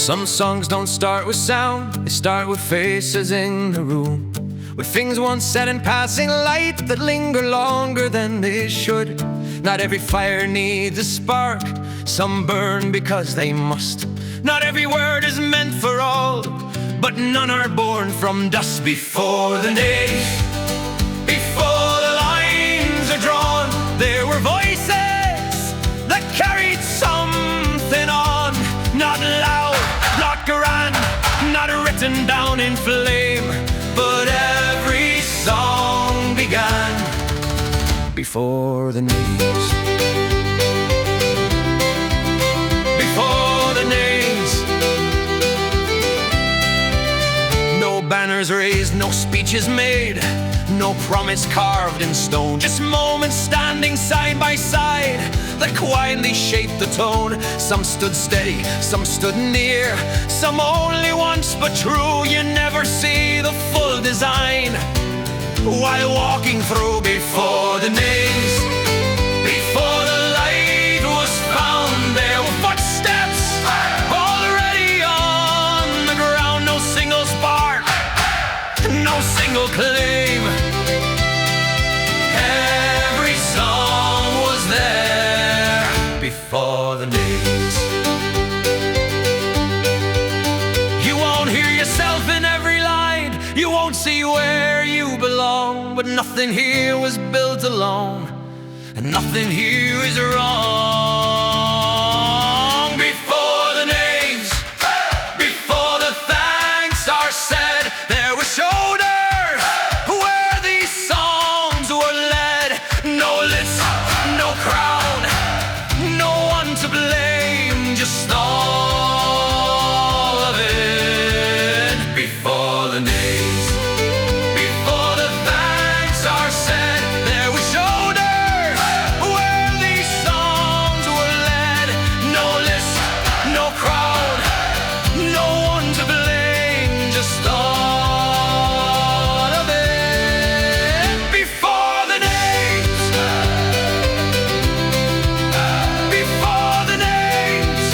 Some songs don't start with sound, they start with faces in the room, with things once said in passing light that linger longer than they should. Not every fire needs a spark, some burn because they must. Not every word is meant for all, but none are born from dust. Before the names, before the lines are drawn, there were voices that carried something on. Not loud, not grand, not written down in flame, but every song began before the names. Before the names. No banners raised, no speeches made, no promise carved in stone. Just moments standing side by side that quietly shaped the tone. Some stood steady, some stood near, some only once but true. You never see the full design while walking through before the names. Before the light was found, there were footsteps already on the ground. No single spark, no single claim. Every song was there before the names. You won't hear yourself in every line, you won't see where you belong, but nothing here was built alone, and nothing here is wrong. Before the names, before the thanks are said, there were shoulders where these songs were led. No list, no crown, no one to blame, just all of it. Before the names, before the thanks are said, there were shoulders where these songs were led. No list, no crowd, no one to blame, just all of it. Before the names, before the names.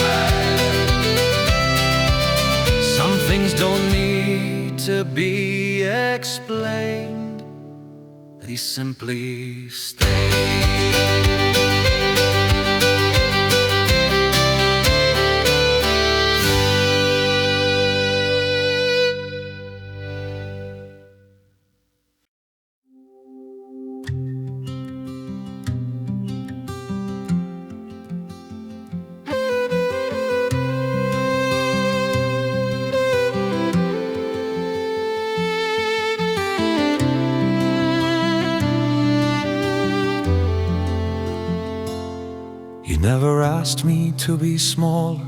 Some things don't need to be explained, they simply stay. You never asked me to be smaller,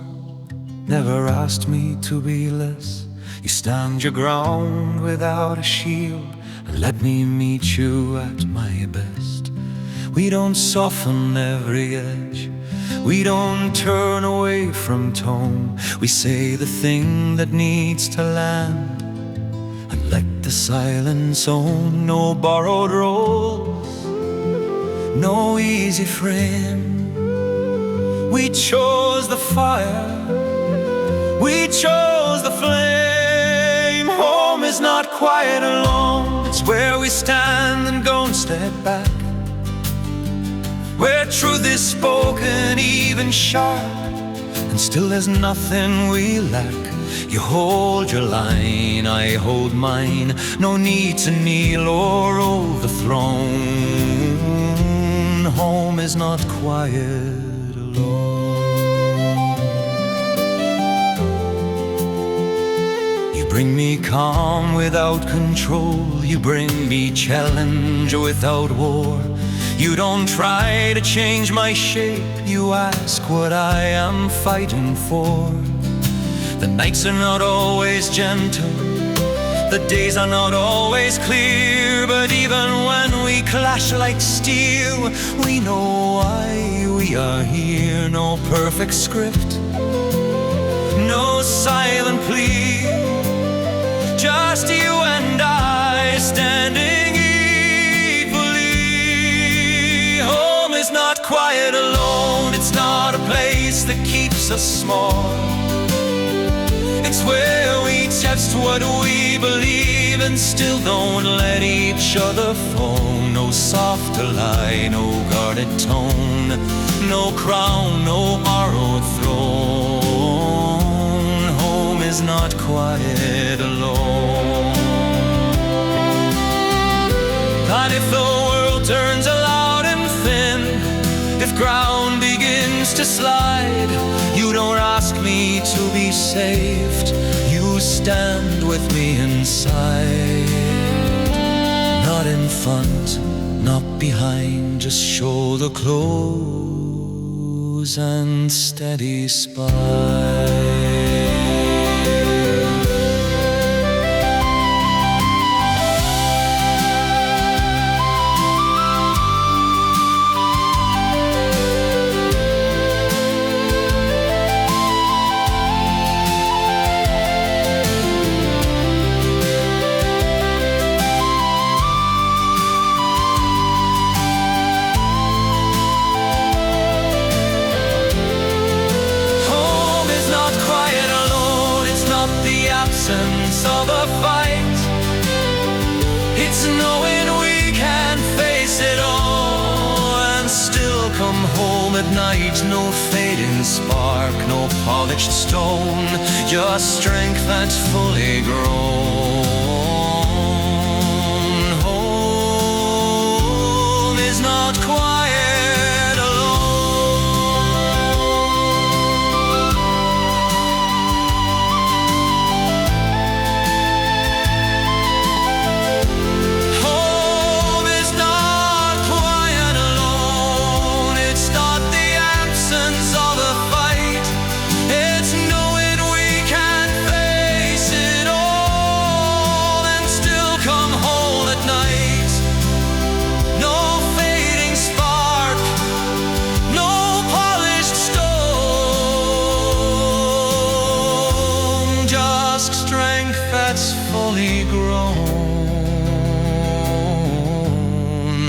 never asked me to be less. You stand your ground without a shield and let me meet you at my best. We don't soften every edge, we don't turn away from tone. We say the thing that needs to land and let the silence own. No borrowed roles, no easy frame. We chose the fire, we chose the flame. Home is not quiet alone, it's where we stand and don't step back, where truth is spoken even sharp, and still there's nothing we lack. You hold your line, I hold mine. No need to kneel or overthrown. Home is not quiet alone. You bring me calm without control, you bring me challenge without war. You don't try to change my shape, you ask what I am fighting for. The nights are not always gentle, the days are not always clear, but even when we clash like steel, we know why we are here. No perfect script, no silent plea, just you and I standing equally. Home is not quiet alone, it's not a place that keeps us small. It's where we test what we believe and still don't let each other fall. No softer lie, no guarded tone, no crown, no borrowed throne. Home is not quiet alone. And if the world turns loud and thin, if ground begins to slide, you don't ask me to be saved, you stand with me inside. Not in front, not behind, just shoulder close and steady spine. Of a fight, it's knowing we can face it all and still come home at night. No fading spark, no polished stone, just strength that's fully grown. Home is not quiet. That's fully grown.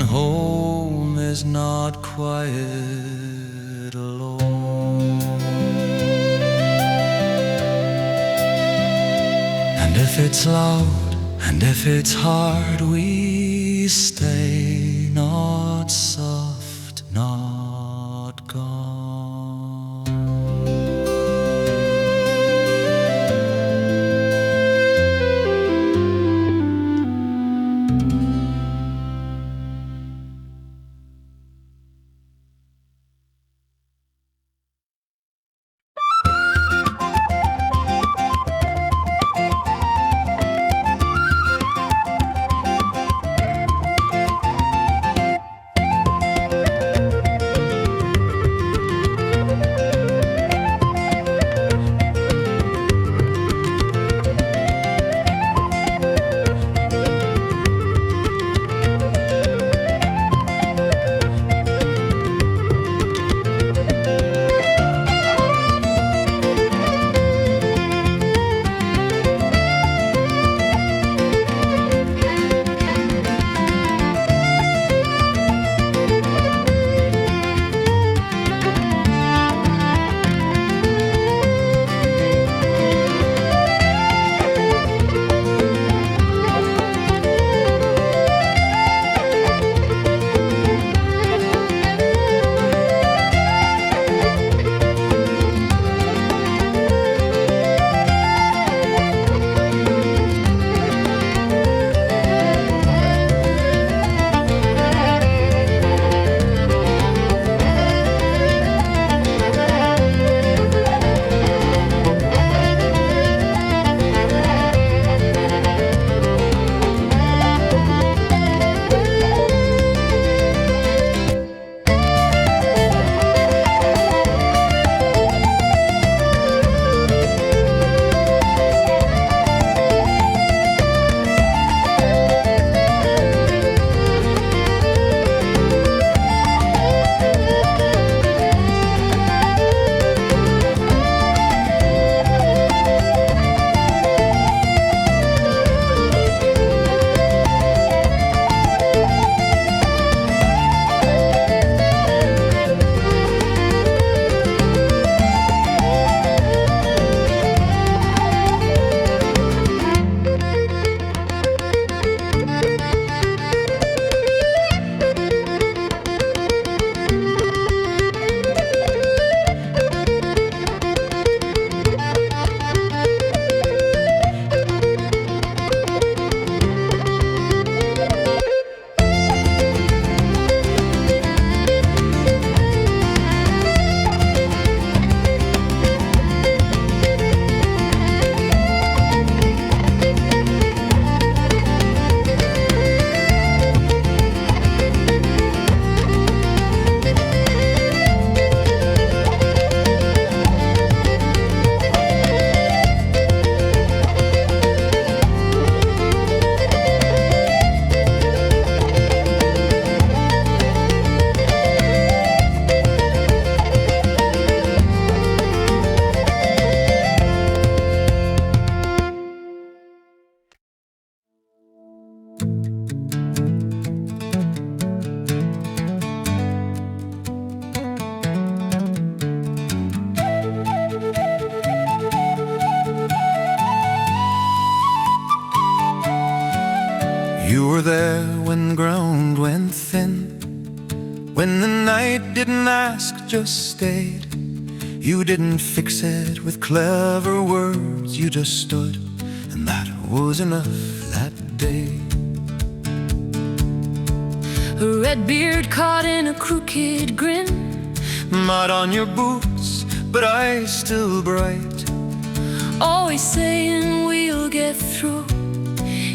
Home is not quiet alone. And if it's loud and if it's hard, we stay, not soft, not gone. didn't ask, just stayed. You didn't fix it with clever words, you just stood, and that was enough that day. A red beard caught in a crooked grin, mud on your boots, but eyes still bright. Always saying we'll get through,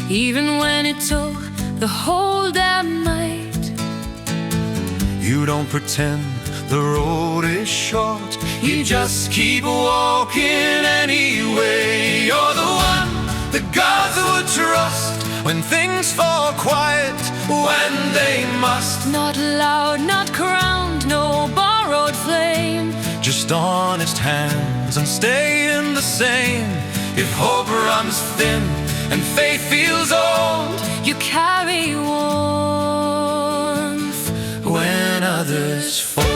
even when it took the whole damn night. You don't pretend the road is short, you just keep walking anyway. You're the one that God would trust when things fall quiet, when they must. Not loud, not crowned, no borrowed flame, just honest hands and staying the same. If hope runs thin and faith feels old, you carry warmth when others fall.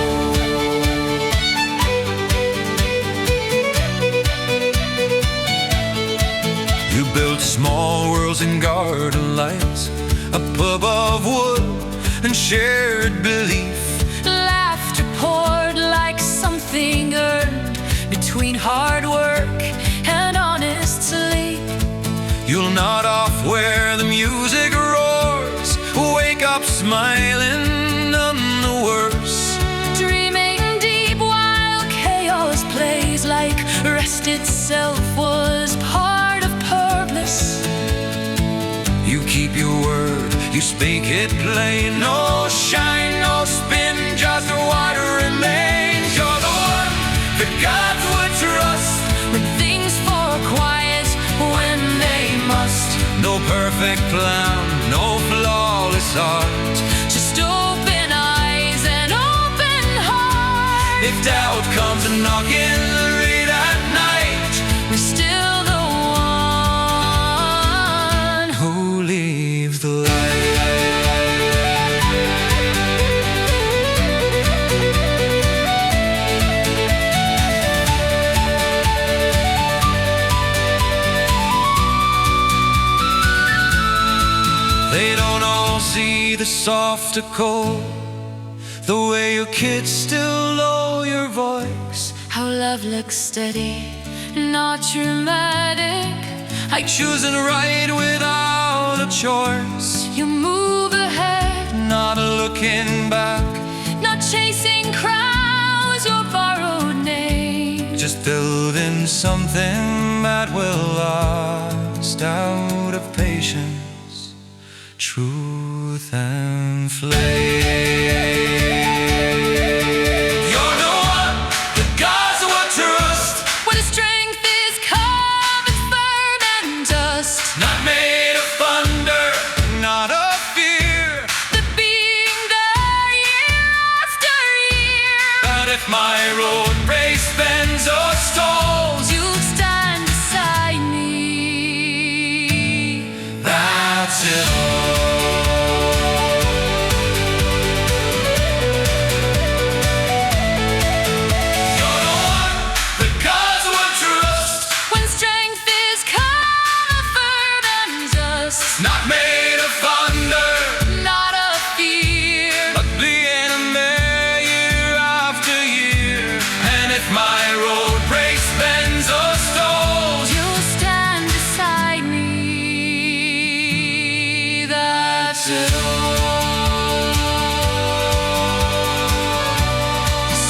You built small worlds in garden lights, up above wood and shared belief. Laughter poured like something earned between hard work and honest sleep. You'll nod off where the music roars, wake up smiling none the worse. Dreaming deep while chaos plays, like rest itself was part of purpose. You keep your word, you speak it plain. No shine, no spin, just what remains. You're the one that God would trust when things fall quiet, when they must. No perfect plan, no flawless art, just open eyes and open heart. If doubt comes knocking late at night, we're still the one who leaves the light. They don't all see the softer cold, the way your kids still know your voice. How love looks steady, not dramatic, like choosing right without a choice. You move ahead, not looking back, not chasing crowds or borrowed names, just building something that will last out of patience, truth and flame. You're the one that God's would trust when the strength is coming firm and just not made of thunder, not of fear, the being there year after year. But if my road race bends or stalls, you'll stand beside me. That's it all. Not made of thunder, not of fear, but being there year after year. And if my road breaks, bends or stalls, you'll stand beside me. That's it all.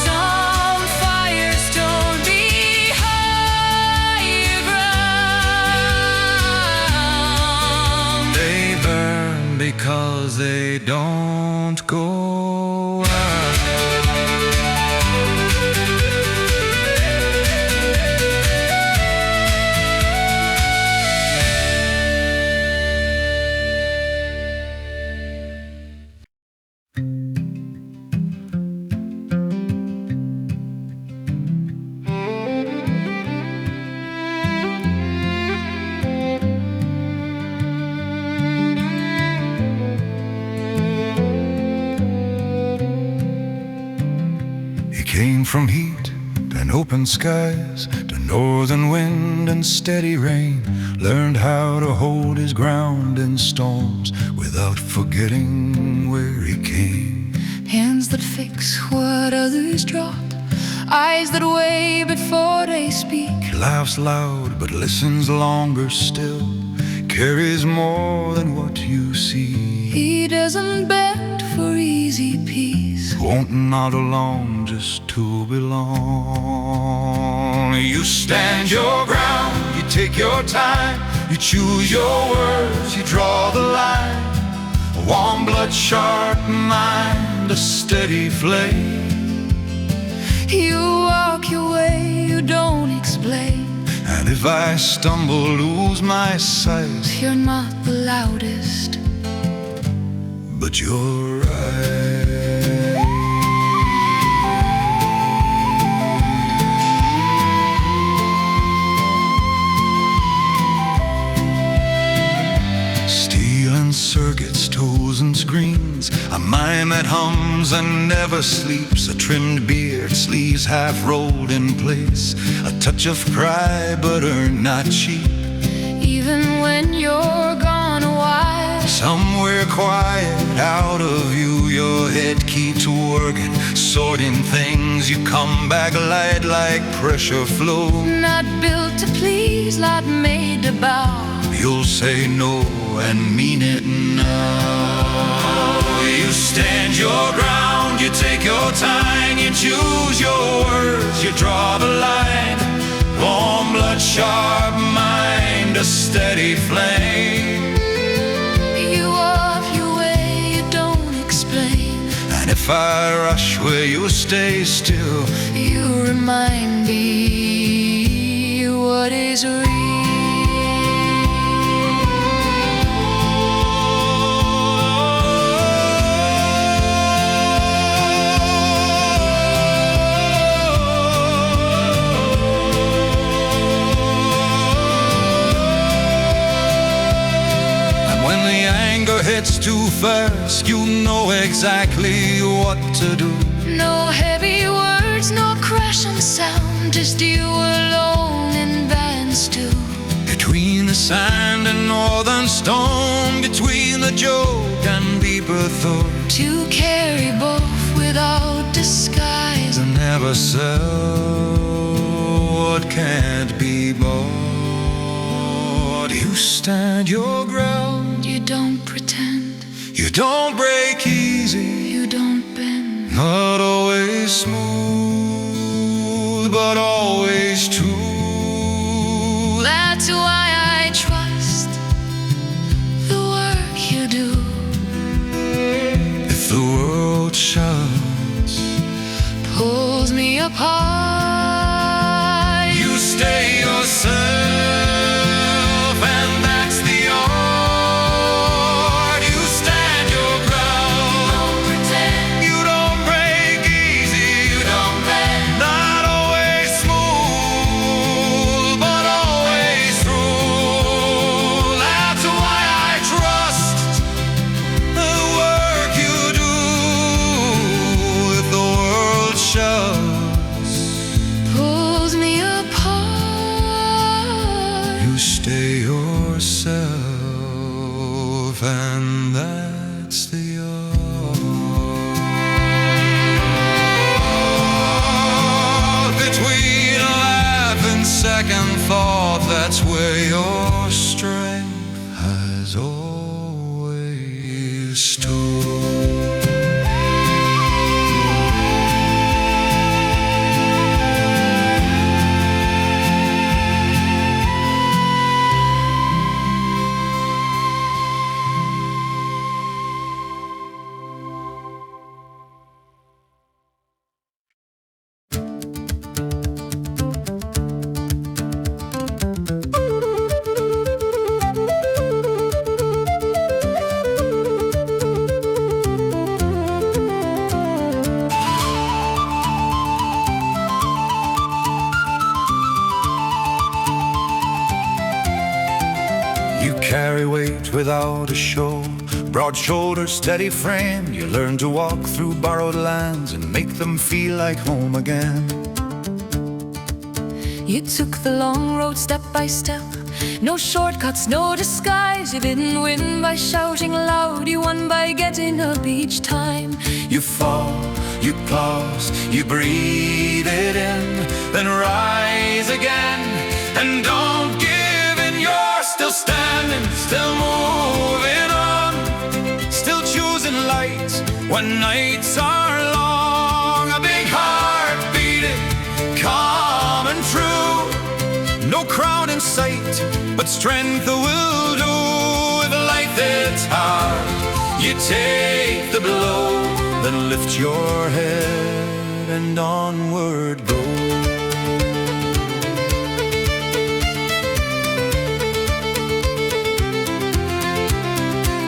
Some fires don't be higher ground, because they don't go out. Came from heat and open skies to northern wind and steady rain. Learned how to hold his ground in storms without forgetting where he came. Hands that fix what others drop, eyes that weigh before they speak. He laughs loud but listens longer still, carries more than what you see. He doesn't bend for easy peace, Won't nod along just to belong. You stand your ground, you take your time, you choose your words, you draw the line. A warm blood, sharp mind, a steady flame. you walk your way, you don't explain. And if I stumble, lose my sight, You're not the loudest, but you're right. Steel and circuits, toes and screens, a mime that hums and never sleeps, a trimmed beard, sleeves half rolled in place, a touch of pride but earned not cheap. even when you're gone a while. Somewhere quiet, out of view, your head keeps working, sorting things. You come back light like pressure flow. Not built to please, not made to bow. You'll say no and mean it now. You stand your ground, you take your time, you choose your words, you draw the line. Warm blood, sharp mind, a steady flame. You walk your way, you don't explain. And if I rush where you stay still, You remind me what is real. hits too fast, you know exactly what to do. No heavy words, no crashing sound, just you alone in bands too. Between the sand and northern stone, between the joke and deeper thought, To carry both without disguise, and never sell what can't be bought. You stand your ground, you don't pretend, you don't break easy, you don't bend. not always smooth, but always true. That's why I trust the work you do. If the world shouts, Pulls me apart, you stay yourself, and that's the art. You stand your ground, don't pretend, you don't break easy, you don't bend. not always smooth, but always true. That's why I trust the work you do. If the world shouts, Pulls me apart, you stay yourself, and that's the art. Between a laugh and second thought, that's where your strength has always stood. You carry weight without a show, broad shoulders, steady frame. You learn to walk through borrowed lands and make them feel like home again. You took the long road step by step, No shortcuts, no disguise. You didn't win by shouting loud, you won by getting up each time. You fall, you pause, you breathe it in, then rise again, and don't give in. You're still standing, still moving on, still choosing light when nights are long. A big heart beating, calm and true. No crown in sight, but strength will do. If life is hard, you take the blow, then lift your head and onward go.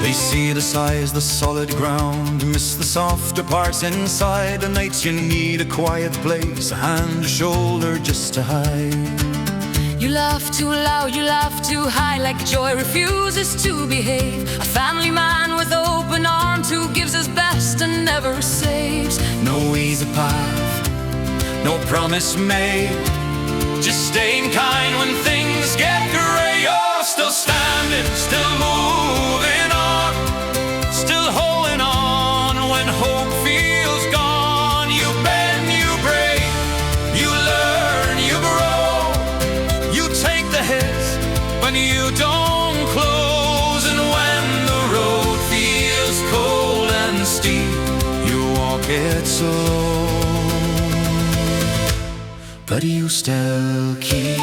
They see the size, the solid ground, miss the softer parts inside. The nights you need a quiet place, a hand, a shoulder just to hide. You laugh too loud, you laugh too high, like joy refuses to behave. A family man with open arms who gives his best and never saves. No easy path, no promise made, just staying kind when things get gray. You're still standing, still moving on, still holding on when hope feels gone. You bend, you break, you learn, you grow. You take the hits when you don't close, and when the road feels cold and steep, you walk it slow, but you still keep.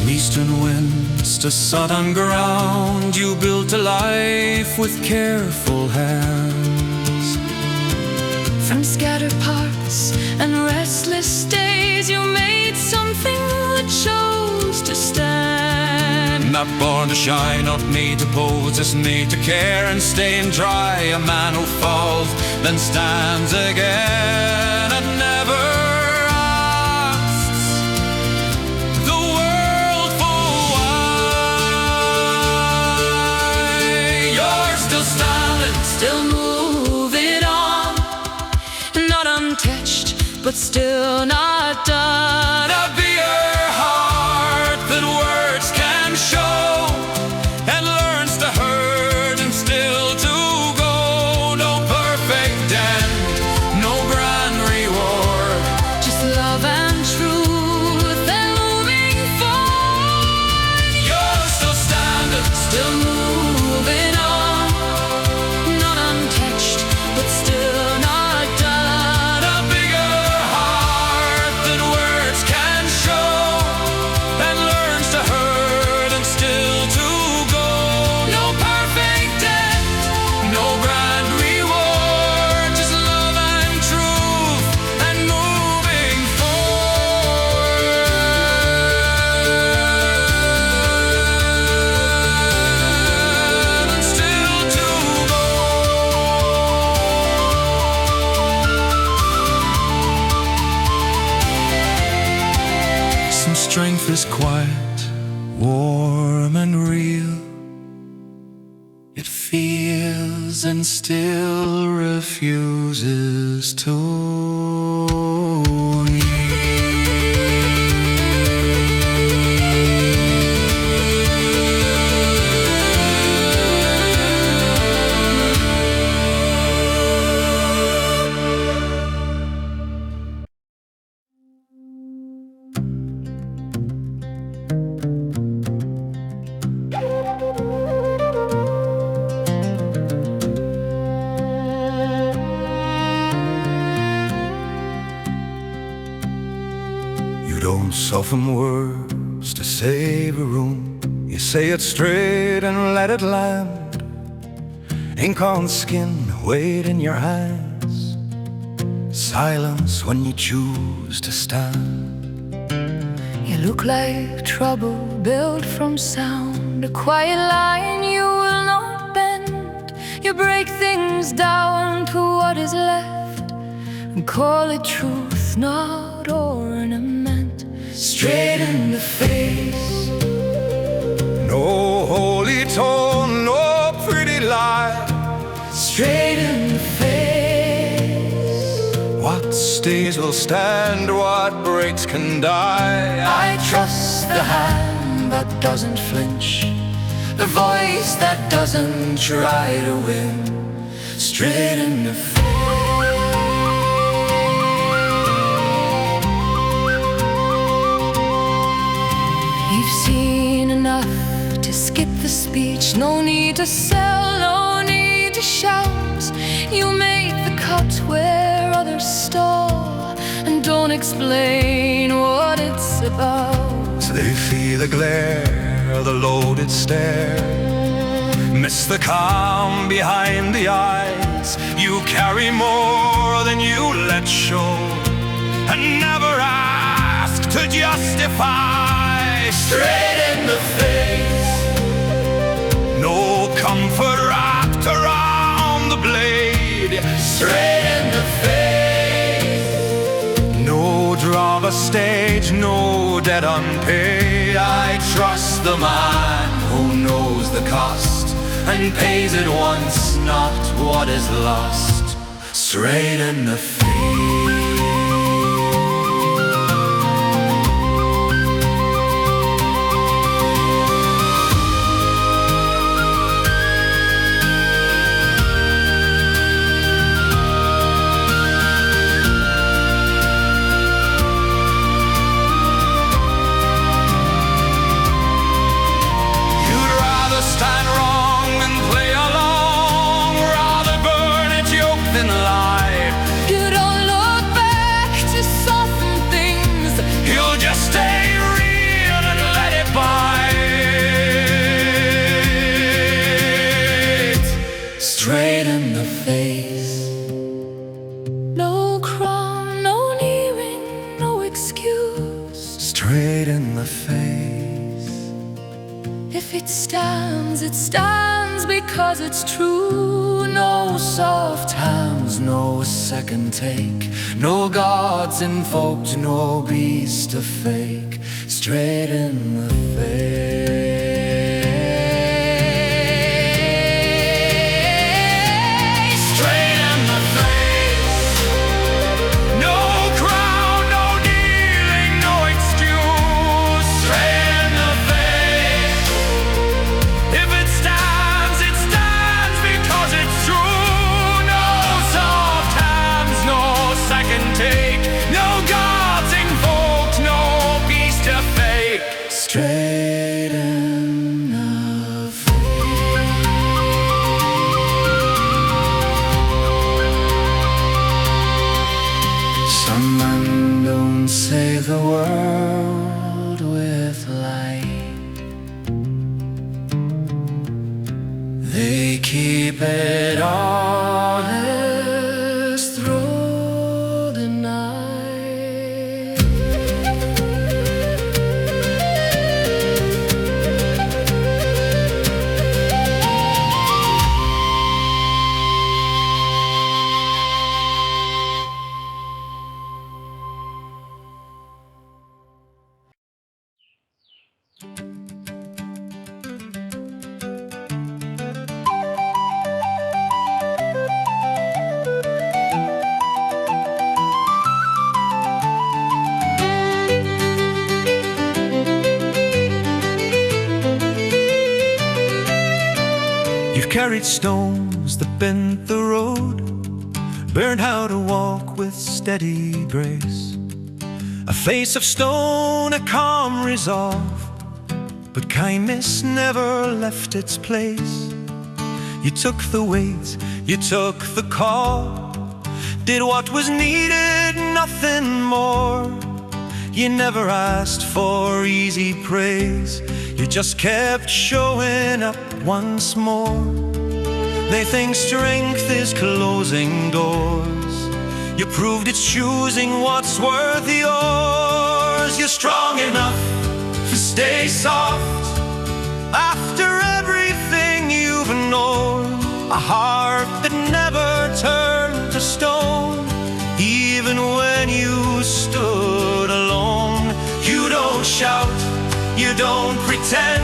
Eastern winds to southern ground, you built a life with careful hands. From scattered parts and restless days, you made something that chose to stand. Not born to shine, not made to pose, just made to care and staying dry. A man who falls, then stands again and never asks the world for why. You're still standing, Still moving on, not untouched, but still not done. a bigger heart than words can show, and learns to hurt and still to go. No perfect end, no grand reward, Just love and truth and moving forward. you're still standing, Still moving on, not untouched, but still not done. a bigger heart than words can show, and learns to hurt and still to go. No perfect end, no grand reward, just love and truth and moving forward, and still to go. Some strength is quiet, warm and real. It feels and still refuses to You don't soften words to save a room. You say it straight and let it land. Ink on skin, weight in your hands. Silence when you choose to stand. You look like trouble built from sound, a quiet line you will not bend. You break things down to what is left and call it truth, not ornament. straight in the face. No holy tone, no pretty lie, Straight in the face. what stays will stand, what breaks can die. I trust the hand that doesn't flinch, the voice that doesn't try to win. Straight in the face. You've seen enough to skip the speech. No need to sell, no need to shout. You make the cut where others stall, and don't explain what it's about. So they feel the glare, the loaded stare, miss the calm behind the eyes. You carry more than you let show, and never ask to justify. Straight in the face. No comfort wrapped around the blade. Straight in the face. No drama stage, no debt unpaid. I trust the man who knows the cost and pays it once, not what is lost. Straight in the face. Straight in the face. No crown, no kneeling, no excuse. Straight in the face. If it stands because it's true. No soft hands, no second take, no gods invoked, no beast to fake. Straight in the face. Straight in the face. Some men don't save the world with light. They keep it honest through the night. You've carried stones that bent the road, learned how to walk with steady grace. A face of stone, a calm resolve, but kindness never left its place. You took the weight, you took the call, did what was needed, nothing more. You never asked for easy praise, you just kept showing up once more. They think strength is closing doors, you proved it's choosing what's worth yours. You're strong enough to stay soft after everything you've known. A heart that never turned to stone, even when you stood alone. You'd shout, you don't pretend.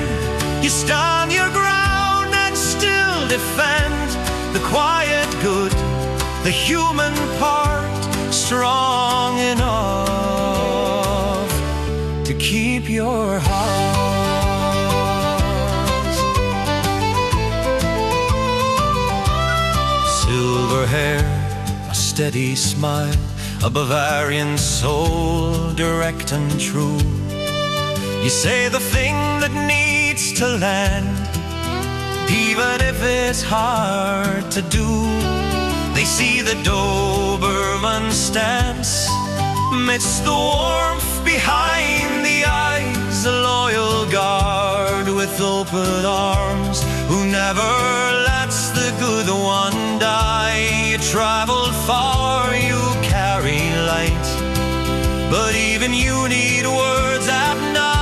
You stand your ground and still defend the quiet good, the human part, strong enough to keep your heart. Silver hair, a steady smile, a Bavarian soul, direct and true. You say the thing that needs to land, even if it's hard to do. They see the Doberman stance amidst the warmth behind the eyes, a loyal guard with open arms who never lets the good one die. You traveled far, you carry light, but even you need words at night.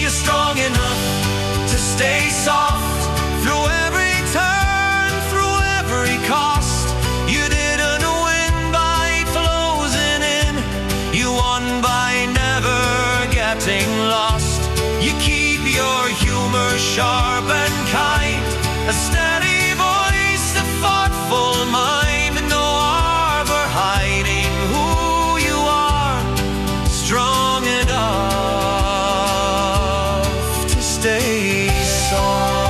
You're strong enough to stay soft through every turn, through every cost. You didn't win by closing in, you won by never getting lost. You keep your humor sharp and kind, a steady voice, a thoughtful mind, no harbor hiding who you are, strong enough to stay soft.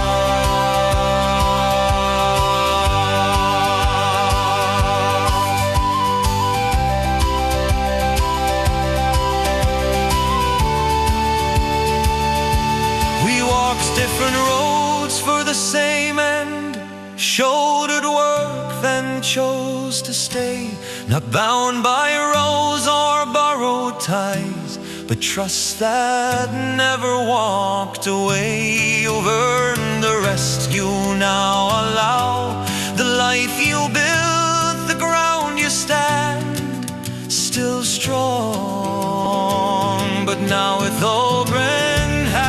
We walked different roads for the same end, shouldered work then chose to stay, not bound by rows or borrowed ties, but trust that never walked away. You've earned the rest you now allow, the life you build, the ground you stand, still strong, but now with open hands.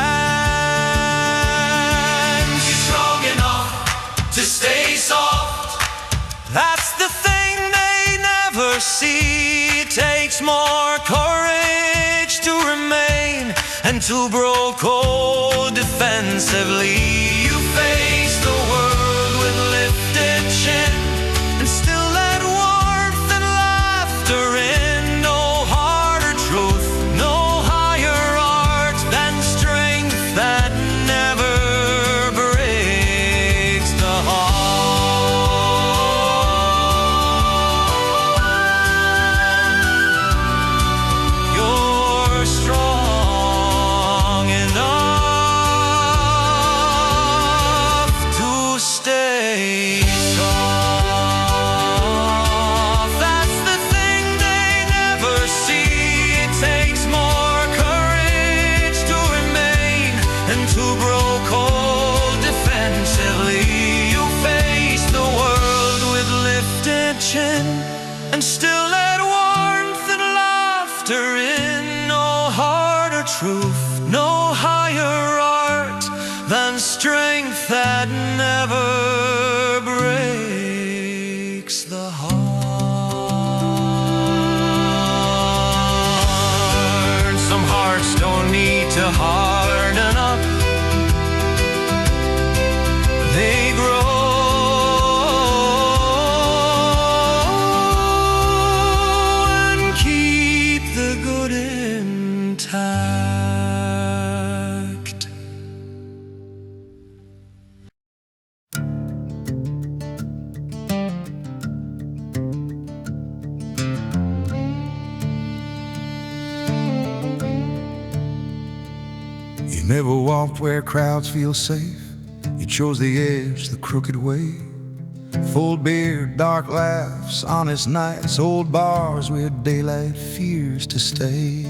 You're strong enough to stay soft, that's the thing they never see. It takes more courage to remain and to grow cold defensively. You face the world with lifted chin and still let warmth and laughter in. No harder truth, no higher art than strength that never breaks the heart. You're strong enough to stay soft. That's the thing they never see. It takes more courage to remain and to grow cold defensively. You face the world with lifted chin and still let warmth and laughter in. No harder truth, no higher art than strength that never breaks the heart. Some hearts don't need to harden up, they grow and keep the good intact. You never walked where crowds feel safe. You chose the edge, the crooked way. Full beard, dark laughs, honest nights, old bars where daylight fears to stay.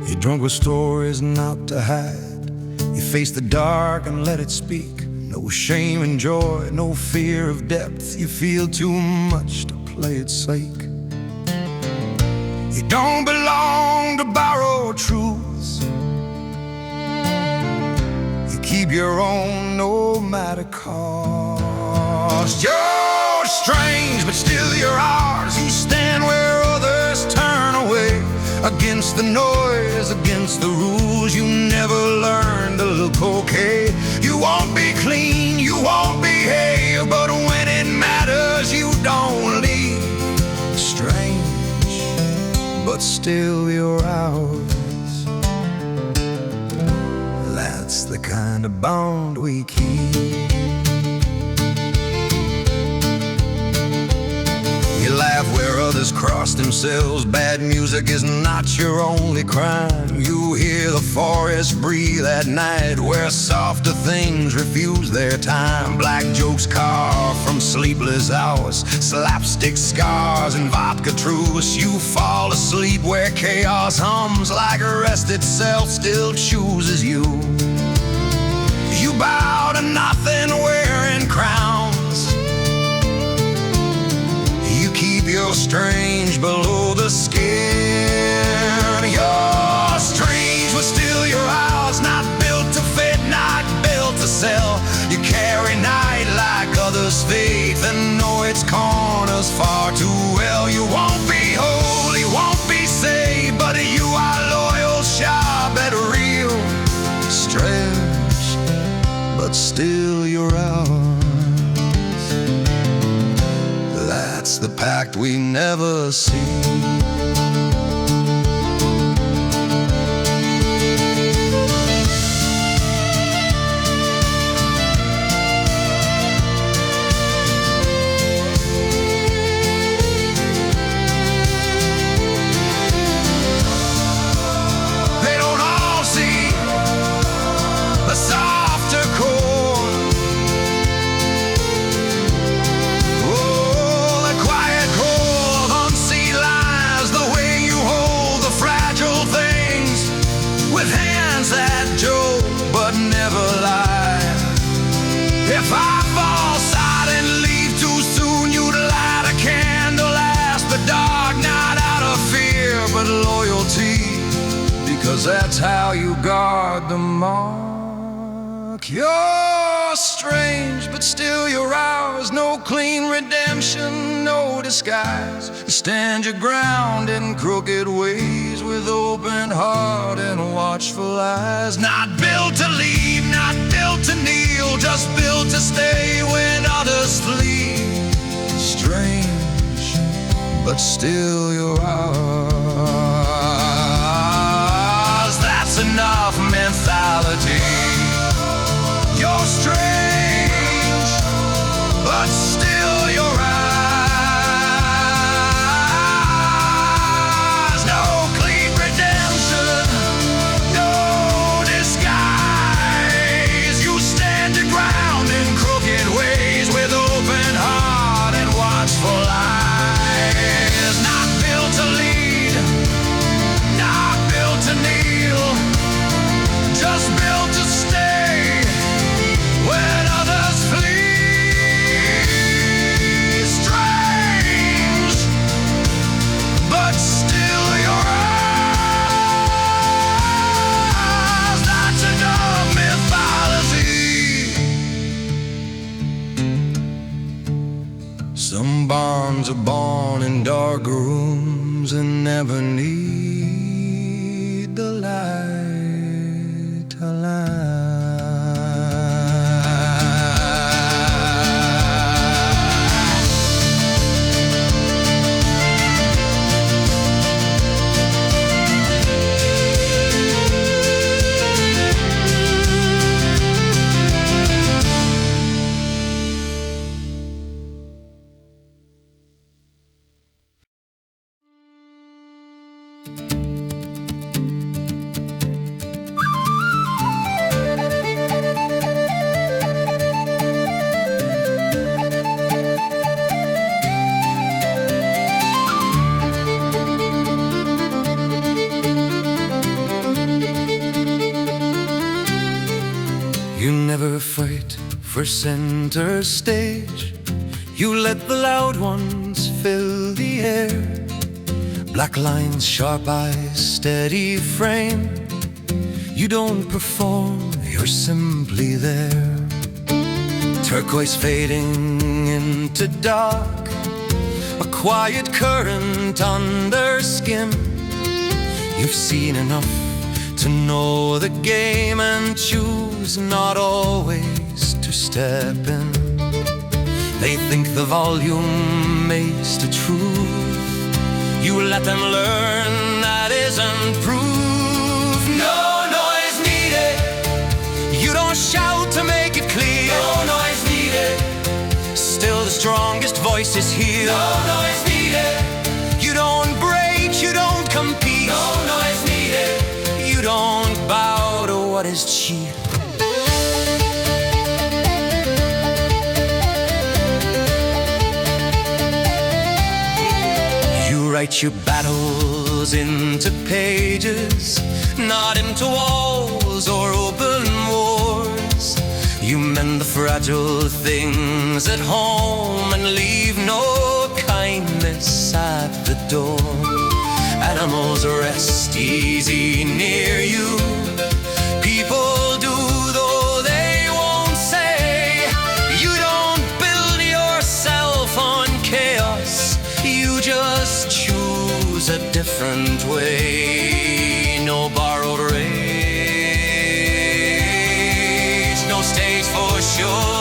You drunk with stories not to hide. You face the dark and let it speak. No shame and joy, no fear of depth. You feel too much to play its sake. You don't belong to borrowed truths. You keep your own no matter cost. You're strange, but still you're ours. You stand where against the noise, against the rules. You never learn to look okay. You won't be clean, you won't behave, but when it matters, you don't leave. Strange, but still you're ours. That's the kind of bond we keep. You laugh where others cross themselves. Bad music is not your only crime. You hear the forest breathe at night, where softer things refuse their time. Black jokes carved from sleepless hours, slapstick scars and vodka truce. You fall asleep where chaos hums, like rest itself still chooses you. You bow to nothing wearing crowns. Keep your strange below the skin. You're strange, but still you're ours. Not built to fit, not built to sell. You carry night like others' faith, and know its corners far too well. You won't be whole, you won't be saved, but you are loyal, sharp, and real. Strange, but still you're ours. That's the pact we never see. They don't all see the softer core. If I fall silent, leave too soon, you'd light a candle, ask the dark, not out of fear, but loyalty, because that's how you guard the mark. You're strange, but still you're ours. No clean redemption, no disguise. You stand your ground in crooked ways, with open heart and watchful eyes. Not built to leave, not built to kneel, just built to stay when others flee. Strange, but still you're ours. That's enough mentality. You're strange, but still you're ours. No clean redemption, no disguise. You stand your ground in crooked ways, with open heart and watchful eyes. Not built to lead, not built to kneel, just built to stay when others flee. Strange, but still you're ours. That's enough mythology. Some bonds are born in dark rooms and never need the light to light. You never fight for center stage. You let the loud ones fill the air. Black lines, sharp eyes, steady frame. You don't perform, you're simply there. Turquoise fading into dark, a quiet current under skin. You've seen enough to know the game and choose not always to step in. They think the volume makes the truth. You let them learn that isn't proof. No noise needed. You don't shout to make it clear. No noise needed. Still the strongest voice is here. No noise needed. You don't break, you don't compete. No noise needed. You don't bow to what is cheap. You write your battles into pages, not into walls or open wars. You mend the fragile things at home and leave no kindness at the door. Animals rest easy near you. People do, though they won't say. You don't build yourself on chaos. You just choose a different way. No borrowed rage, no stage for sure.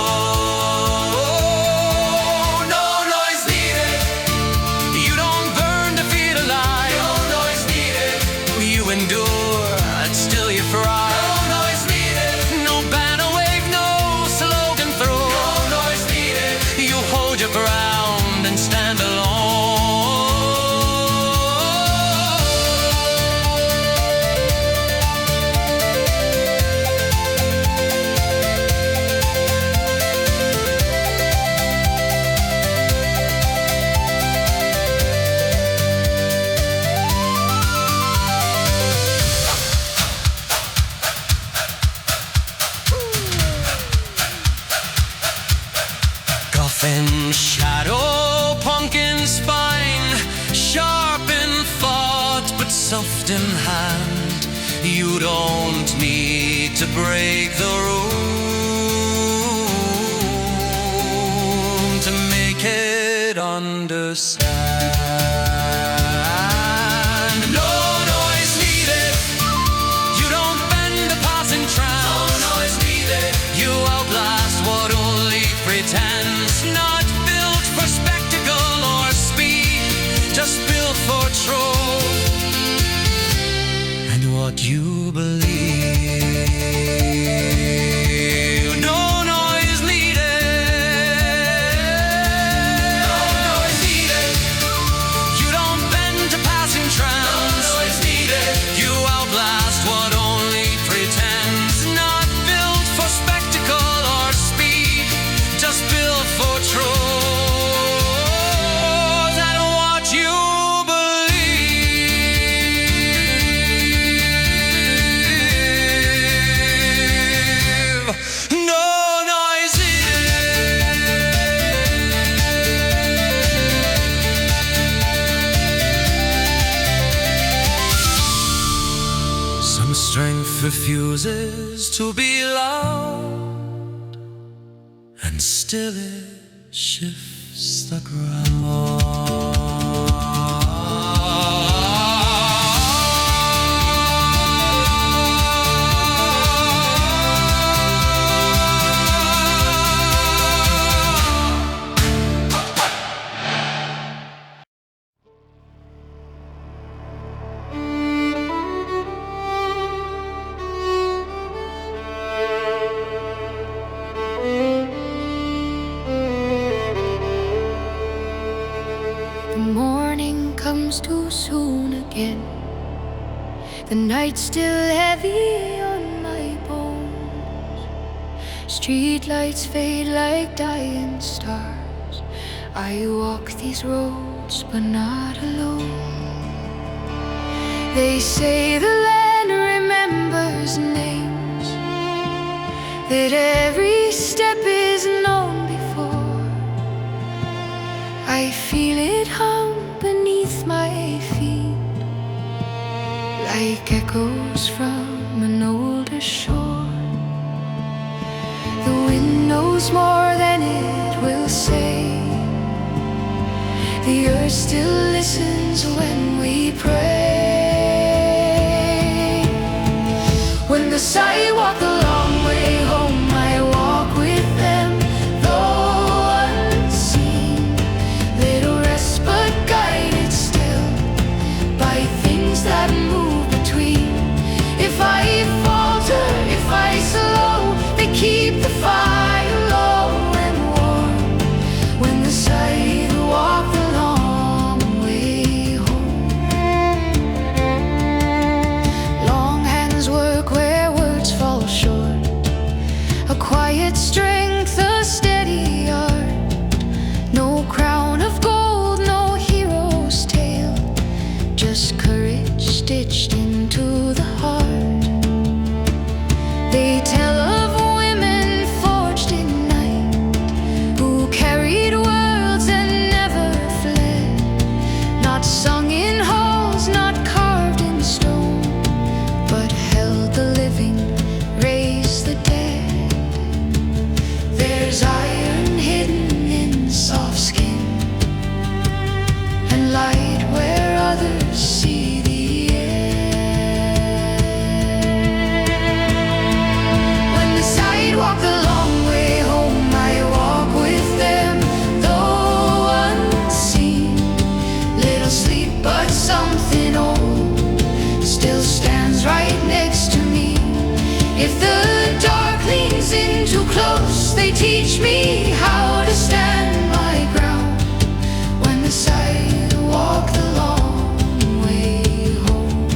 Shadow, pumpkin spine, sharp in thought but soft in hand. You don't need to break the room to make it understand. No noise needed. You don't bend the passing trance. No noise needed. You outlast what only pretends. Not built for spectacle or speed, just built for truth and what you believe. No noise needed. No noise needed. You don't bend to passing trance. No noise needed. You outlast what only pretends. Not built for spectacle or speed, just built for truth and what you believe. No noise needed. Some strength refuses to be loud, and still it shifts the ground. Too soon again. The night's still heavy on my bones. Street lights fade like dying stars. I walk these roads but not alone. They say the land remembers names, that every step is known before. I feel it hum beneath my feet, like echoes from an older shore. The wind knows more than it will say. The earth still listens when we pray. others see the end. When the sidewalk the long way home, I walk with them, though unseen. Little sleep, but something old still stands right next to me. If the dark leans in too close, they teach me how to stand my ground. When the sidewalk the long way home.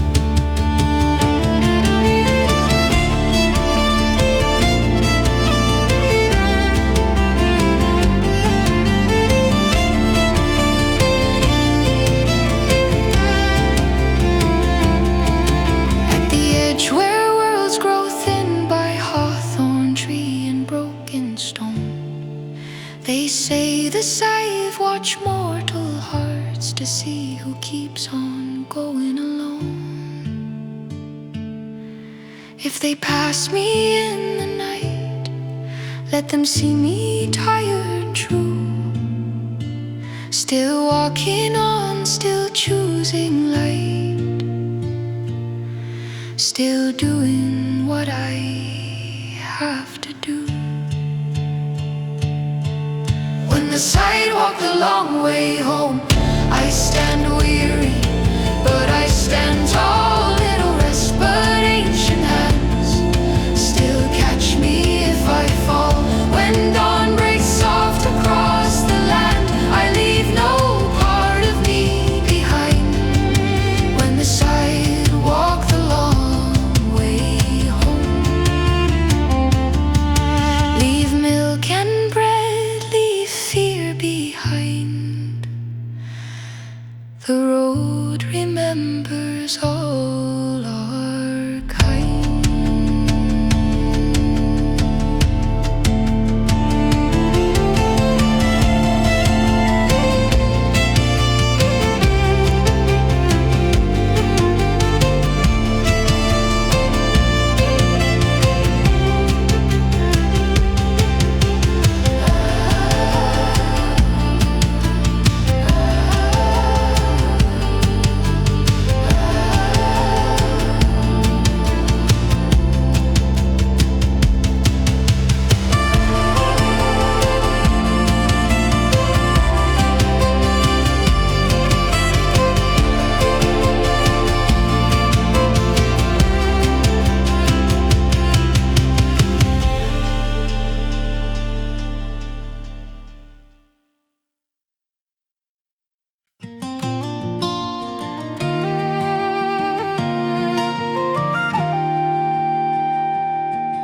At the edge where worlds grow thin by hawthorn tree and broken stone, they say the scythe watch mortal hearts to see who keeps on going alone. If they pass me in the night, let them see me tired true, still walking on, still choosing light, still doing what I have to do. When the sidewalk the long way home, I stand weary, but I stand tall. Little rest, but ancient hands still catch me if I fall. When dawn breaks soft across the land, I leave no part of me behind. When the sidewalk the long way home, leave milk and bread, leave fear behind. The road remembers all our kind.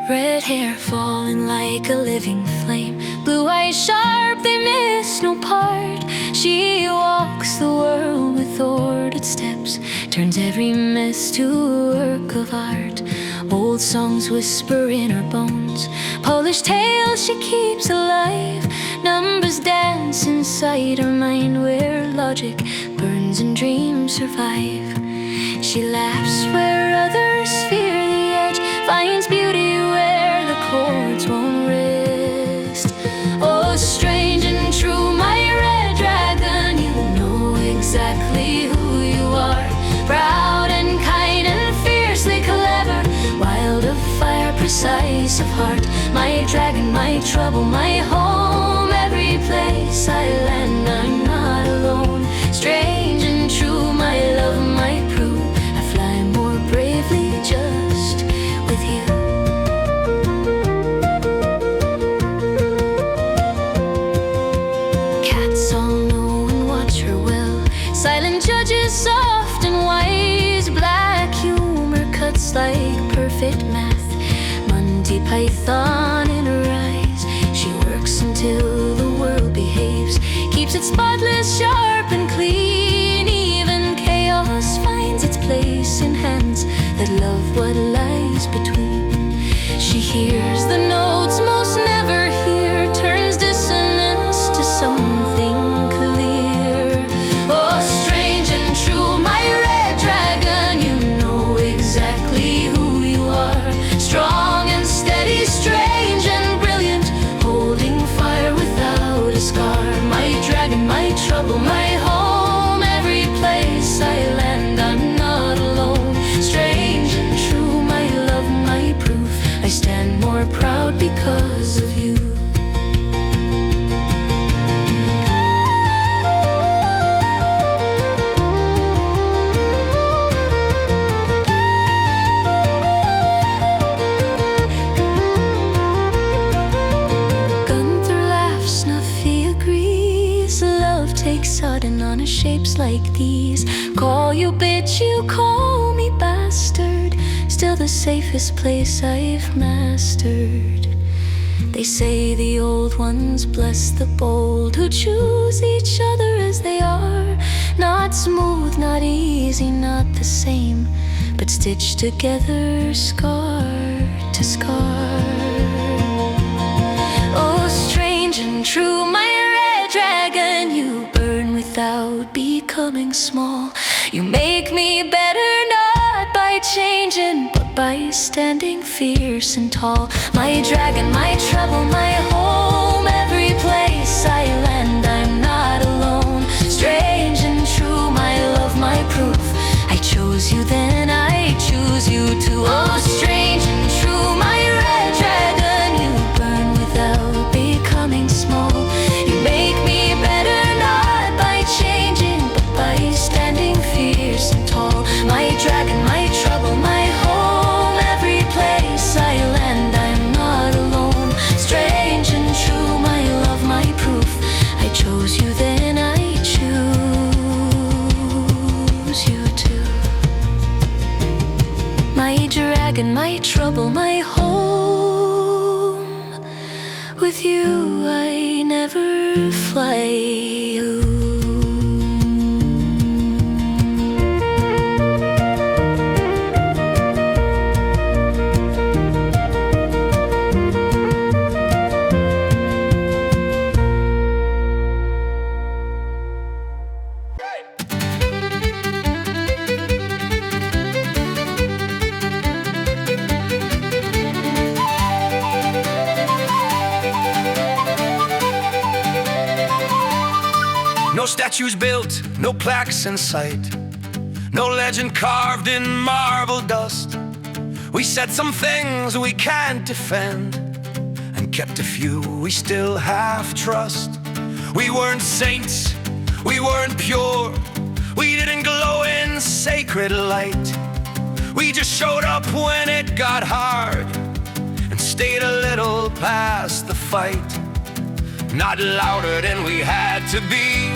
Red hair falling like a living flame, blue eyes sharp, they miss no part. She walks the world with ordered steps, turns every mess to a work of art. Old songs whisper in her bones, polished tales she keeps alive. Numbers dance inside her mind where logic burns and dreams survive. She laughs where others fear the edge, finds beauty where the chords won't rest. Oh, strange and true, my red dragon, you know exactly who you are. Proud and kind and fiercely clever, wild of fire, precise of heart. My dragon, my trouble, my home, every place I land, I'm not alone. Strange and true, my love, my prue, I fly more bravely just with you. Cats all know and watch her well, silent judges, soft and wise. Black humor cuts like perfect math, Monty Python in her eyes. She works until the world behaves, keeps it spotless, sharp and clean. Even chaos finds its place in hands that love what lies between. She hears the notes most never hear, turns dissonance to something clear. Oh, strange and true, my red dragon, you know exactly who you are. Strong and steady, strange and brilliant, holding fire without a scar. My dragon, my trouble, my home, every place I land. take sudden honest shapes like these. Call you bitch, you call me bastard, still the safest place I've mastered. They say the old ones bless the bold who choose each other as they are. Not smooth, not easy, not the same, but stitched together, scar to scar. Oh, strange and true, my red dragon, you burn without becoming small. You make me better, not by changing, but by standing fierce and tall. My dragon, my trouble, my home, every place I land, I'm not alone. Strange and true, my love, my proof. I chose you then, I choose you too. Oh, strange and true, my red dragon, you burn without becoming small. You make me better, not by changing, but by standing fierce and tall. My dragon, my trouble, my home, every place I land, I'm not alone. Strange and true, my love, my proof. I chose you then, I choose you too. My dragon, my trouble, my home. With you I never fly. No statues built, no plaques in sight, no legend carved in marble dust. We said some things we can't defend, and kept a few we still have trust. We weren't saints, we weren't pure, we didn't glow in sacred light. We just showed up when it got hard, and stayed a little past the fight. Not louder than we had to be,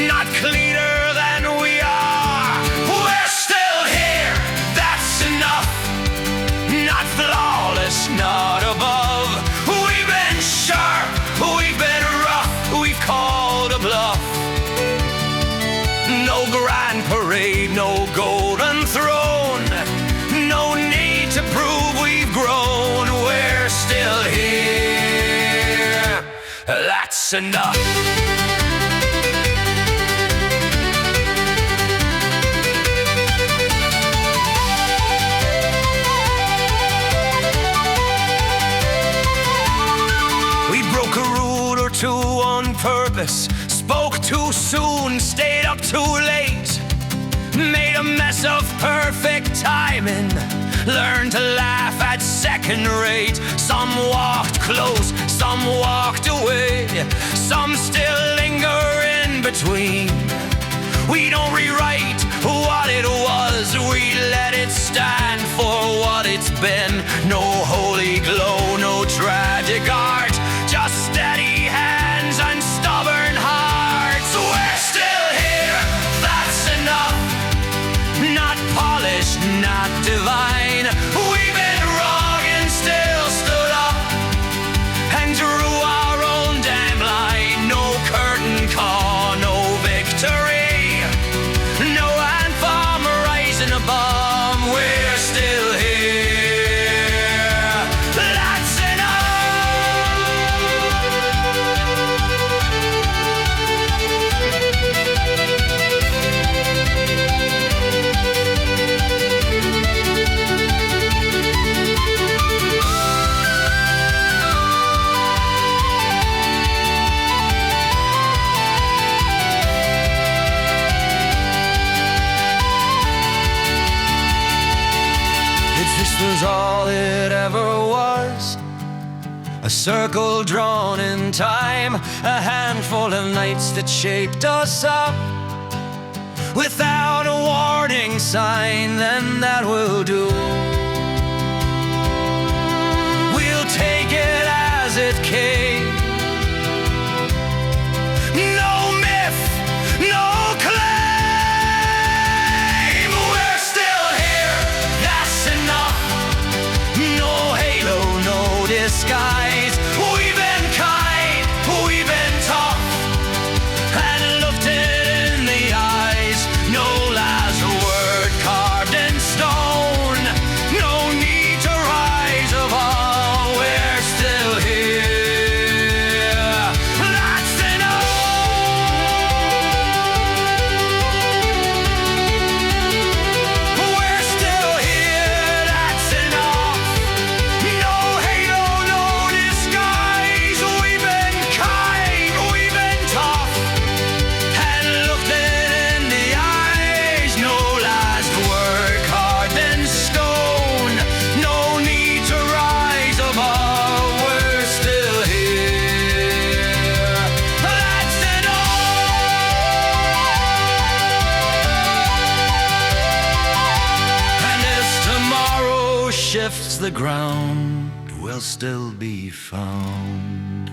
not cleaner than we are. We're still here, that's enough. Not flawless, not above. We've been sharp, we've been rough, we've called a bluff. No grand parade, no golden throne, no need to prove we've grown. We're still here, that's enough. On purpose, spoke too soon, stayed up too late, made a mess of perfect timing, learned to laugh at second rate. Some walked close, some walked away, some still linger in between. We don't rewrite what it was, we let it stand for what it's been. No holy glow, no tragic art, just steady hands and stubborn hearts. We're still here, that's enough. Not polished, not divine. We've been wrong and still stood up and drew our own damn line. No curtain call, no victory, no anthem rising above. We're still here, that's this was all it ever was. A circle drawn in time, a handful of nights that shaped us up. Without a warning sign, then that will do. We'll take it as it came. No myth shifts the ground will still be found.